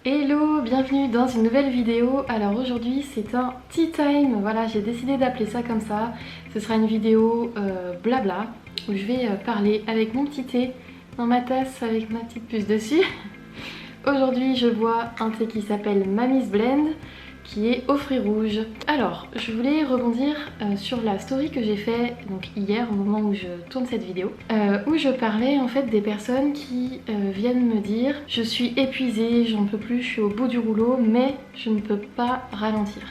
Hello, bienvenue dans une nouvelle vidéo. Alors aujourd'hui c'est un tea time, voilà, j'ai décidé d'appeler ça comme ça. Ce sera une vidéo blabla où je vais parler avec mon petit thé dans ma tasse avec ma petite puce dessus. Aujourd'hui je bois un thé qui s'appelle Mammy's Blend, qui est aux fruits rouges. Alors, je voulais rebondir sur la story que j'ai fait donc hier au moment où je tourne cette vidéo, où je parlais en fait des personnes qui viennent me dire je suis épuisée, j'en peux plus, je suis au bout du rouleau, mais je ne peux pas ralentir.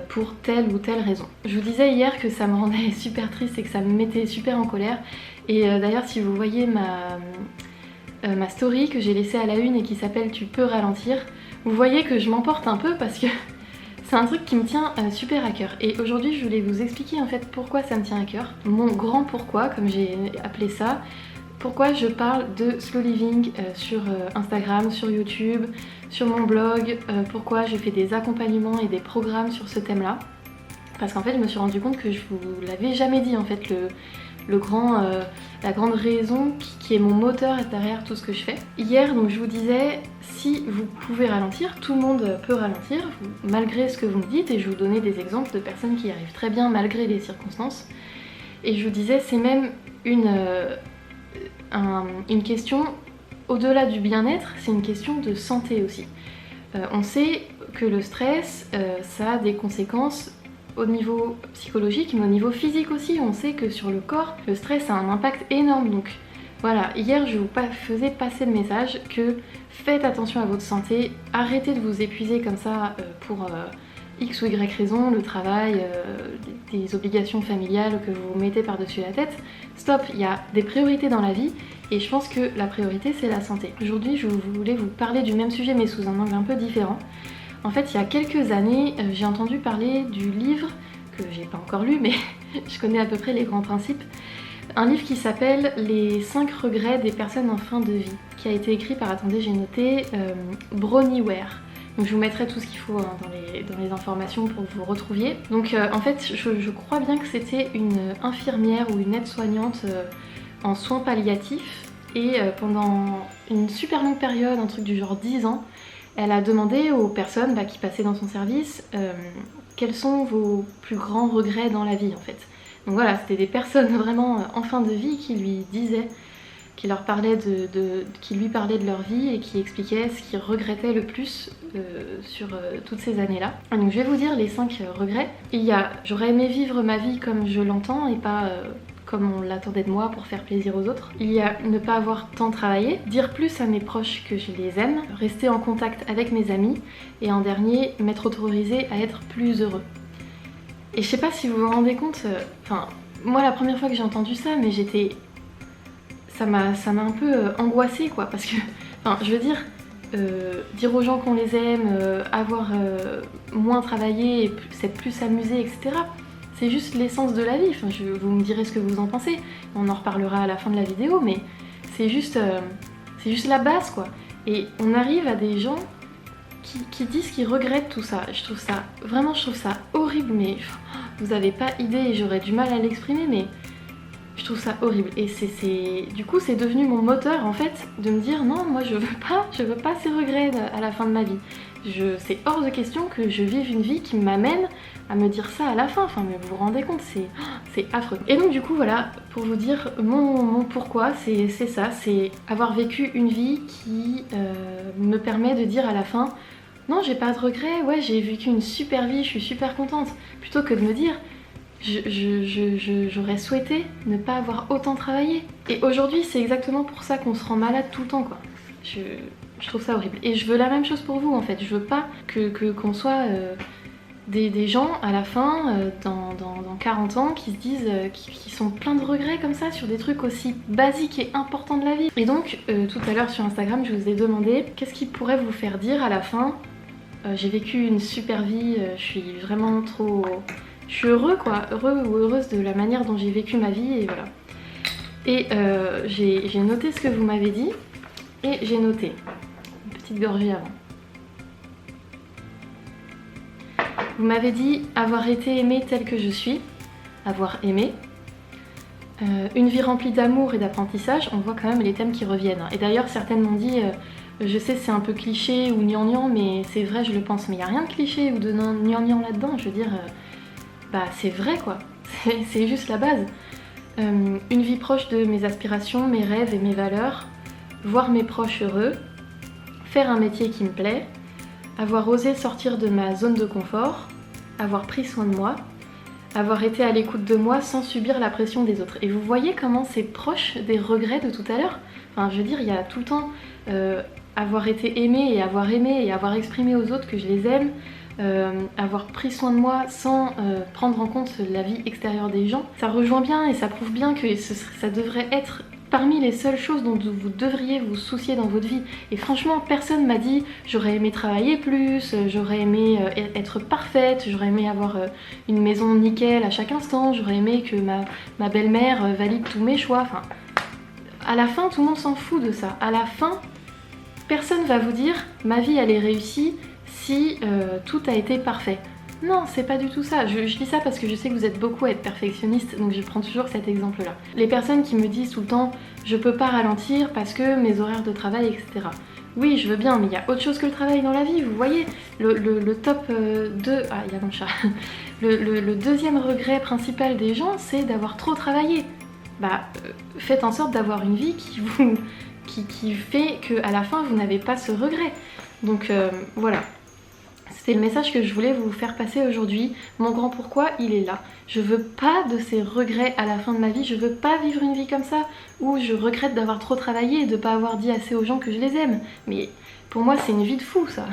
Pour telle ou telle raison. Je vous disais hier que ça me rendait super triste et que ça me mettait super en colère. Et d'ailleurs si vous voyez ma story que j'ai laissée à la une et qui s'appelle Tu peux ralentir, vous voyez que je m'emporte un peu parce que c'est un truc qui me tient super à cœur. Et aujourd'hui je voulais vous expliquer en fait pourquoi ça me tient à cœur. Mon grand pourquoi, comme j'ai appelé ça. Pourquoi je parle de slow living sur Instagram, sur YouTube, sur mon blog. Pourquoi je fais des accompagnements et des programmes sur ce thème là. Parce qu'en fait je me suis rendu compte que je vous l'avais jamais dit en fait la grande raison qui est mon moteur derrière tout ce que je fais. Hier donc je vous disais, si vous pouvez ralentir, tout le monde peut ralentir malgré ce que vous me dites, et je vous donnais des exemples de personnes qui y arrivent très bien malgré les circonstances. Et je vous disais c'est même une question au-delà du bien-être, c'est une question de santé aussi. On sait que le stress ça a des conséquences au niveau psychologique mais au niveau physique aussi. On sait que sur le corps le stress a un impact énorme. Donc voilà, hier je vous faisais passer le message que faites attention à votre santé, arrêtez de vous épuiser comme ça pour X ou Y raison, le travail, des obligations familiales que vous mettez par-dessus la tête. Stop, il y a des priorités dans la vie et je pense que la priorité c'est la santé. Aujourd'hui je voulais vous parler du même sujet mais sous un angle un peu différent. En fait il y a quelques années j'ai entendu parler du livre que j'ai pas encore lu mais je connais à peu près les grands principes. Un livre qui s'appelle Les 5 regrets des personnes en fin de vie, qui a été écrit par, attendez j'ai noté, Bronnie Ware. Donc je vous mettrai tout ce qu'il faut dans les informations pour que vous retrouviez. Donc en fait je crois bien que c'était une infirmière ou une aide-soignante en soins palliatifs. Et pendant une super longue période, un truc du genre 10 ans, elle a demandé aux personnes qui passaient dans son service quels sont vos plus grands regrets dans la vie en fait. Donc voilà, c'était des personnes vraiment en fin de vie qui lui disaient, qui lui parlaient de leur vie et qui expliquaient ce qu'ils regrettaient le plus sur toutes ces années-là. Donc je vais vous dire les 5 regrets. Il y a « J'aurais aimé vivre ma vie comme je l'entends et pas comme on l'attendait de moi pour faire plaisir aux autres ». Il y a « Ne pas avoir tant travaillé »,« Dire plus à mes proches que je les aime »,« Rester en contact avec mes amis » et en dernier « M'être autorisé à être plus heureux ». Et je sais pas si vous vous rendez compte, moi la première fois que j'ai entendu ça, mais ça m'a un peu angoissée quoi, parce que, je veux dire, dire aux gens qu'on les aime, avoir moins travaillé, et s'être plus amusé, etc. C'est juste l'essence de la vie, vous me direz ce que vous en pensez, on en reparlera à la fin de la vidéo, mais c'est juste la base quoi. Et on arrive à des gens qui disent qu'ils regrettent tout ça. Je trouve ça horrible, mais vous avez pas idée et j'aurais du mal à l'exprimer, mais je trouve ça horrible. Et du coup c'est devenu mon moteur en fait de me dire non, moi je veux pas ces regrets à la fin de ma vie. C'est hors de question que je vive une vie qui m'amène à me dire ça à la fin, mais vous vous rendez compte, c'est affreux. Et donc du coup voilà, pour vous dire mon pourquoi, c'est ça, c'est avoir vécu une vie qui me permet de dire à la fin non j'ai pas de regrets, ouais j'ai vécu une super vie, je suis super contente, plutôt que de me dire j'aurais souhaité ne pas avoir autant travaillé. Et aujourd'hui c'est exactement pour ça qu'on se rend malade tout le temps quoi. Je trouve ça horrible. Et je veux la même chose pour vous en fait. Je veux pas qu'on soit des gens à la fin, dans 40 ans, qui se disent, qui sont pleins de regrets comme ça sur des trucs aussi basiques et importants de la vie. Et donc tout à l'heure sur Instagram je vous ai demandé qu'est-ce qui pourrait vous faire dire à la fin j'ai vécu une super vie, je suis vraiment trop... Je suis heureux quoi, heureux ou heureuse de la manière dont j'ai vécu ma vie et voilà. Et j'ai noté ce que vous m'avez dit et j'ai noté une petite gorgée avant. Vous m'avez dit avoir été aimée telle que je suis, avoir aimé, une vie remplie d'amour et d'apprentissage. On voit quand même les thèmes qui reviennent. Et d'ailleurs certaines m'ont dit Je sais c'est un peu cliché ou gnangnan, mais c'est vrai, je le pense. Mais il n'y a rien de cliché ou de gnangnan là-dedans. Je veux dire, bah c'est vrai quoi. C'est juste la base. Une vie proche de mes aspirations, mes rêves et mes valeurs, voir mes proches heureux, faire un métier qui me plaît, avoir osé sortir de ma zone de confort, avoir pris soin de moi, avoir été à l'écoute de moi sans subir la pression des autres. Et vous voyez comment c'est proche des regrets de tout à l'heure. Enfin, je veux dire, il y a tout le temps avoir été aimé et avoir exprimé aux autres que je les aime, avoir pris soin de moi sans prendre en compte la vie extérieure des gens. Ça rejoint bien et ça prouve bien que ça devrait être parmi les seules choses dont vous devriez vous soucier dans votre vie. Et franchement, personne m'a dit j'aurais aimé travailler plus, j'aurais aimé être parfaite, j'aurais aimé avoir une maison nickel à chaque instant, j'aurais aimé que ma belle-mère valide tous mes choix. Enfin, à la fin, tout le monde s'en fout de ça. À la fin, personne va vous dire ma vie elle est réussie si tout a été parfait. Non, c'est pas du tout ça. Je dis ça parce que je sais que vous êtes beaucoup à être perfectionniste, donc je prends toujours cet exemple-là. Les personnes qui me disent tout le temps je peux pas ralentir parce que mes horaires de travail, etc. Oui, je veux bien, mais il y a autre chose que le travail dans la vie, vous voyez. Le top 2... Ah, il y a mon chat. Le deuxième regret principal des gens, c'est d'avoir trop travaillé. Bah, faites en sorte d'avoir une vie qui fait qu'à la fin, vous n'avez pas ce regret. Donc voilà. C'était le message que je voulais vous faire passer aujourd'hui. Mon grand pourquoi, il est là. Je veux pas de ces regrets à la fin de ma vie. Je veux pas vivre une vie comme ça où je regrette d'avoir trop travaillé et de pas avoir dit assez aux gens que je les aime. Mais pour moi, c'est une vie de fou, ça.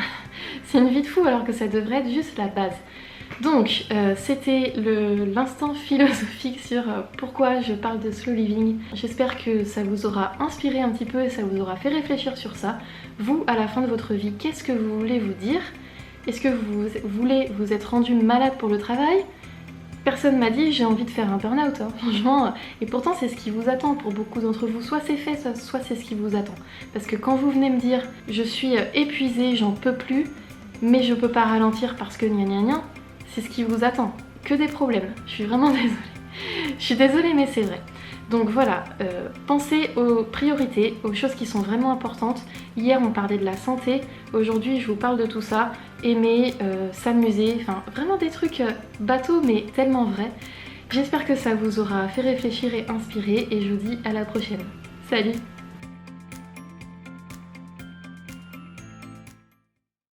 C'est une vie de fou alors que ça devrait être juste la base. Donc, c'était l'instant philosophique sur pourquoi je parle de slow living. J'espère que ça vous aura inspiré un petit peu et ça vous aura fait réfléchir sur ça. Vous, à la fin de votre vie, qu'est-ce que vous voulez vous dire ? Est-ce que vous voulez vous être rendu malade pour le travail ? Personne m'a dit j'ai envie de faire un burn-out, hein, franchement. Et pourtant c'est ce qui vous attend pour beaucoup d'entre vous. Soit c'est fait, soit c'est ce qui vous attend. Parce que quand vous venez me dire je suis épuisée, j'en peux plus, mais je peux pas ralentir parce que gna gna gna, c'est ce qui vous attend. Que des problèmes. Je suis vraiment désolée. Je suis désolée mais c'est vrai. Donc voilà, pensez aux priorités, aux choses qui sont vraiment importantes. Hier on parlait de la santé, aujourd'hui je vous parle de tout ça. Aimer, s'amuser, enfin vraiment des trucs bateaux mais tellement vrais. J'espère que ça vous aura fait réfléchir et inspirer et je vous dis à la prochaine. Salut!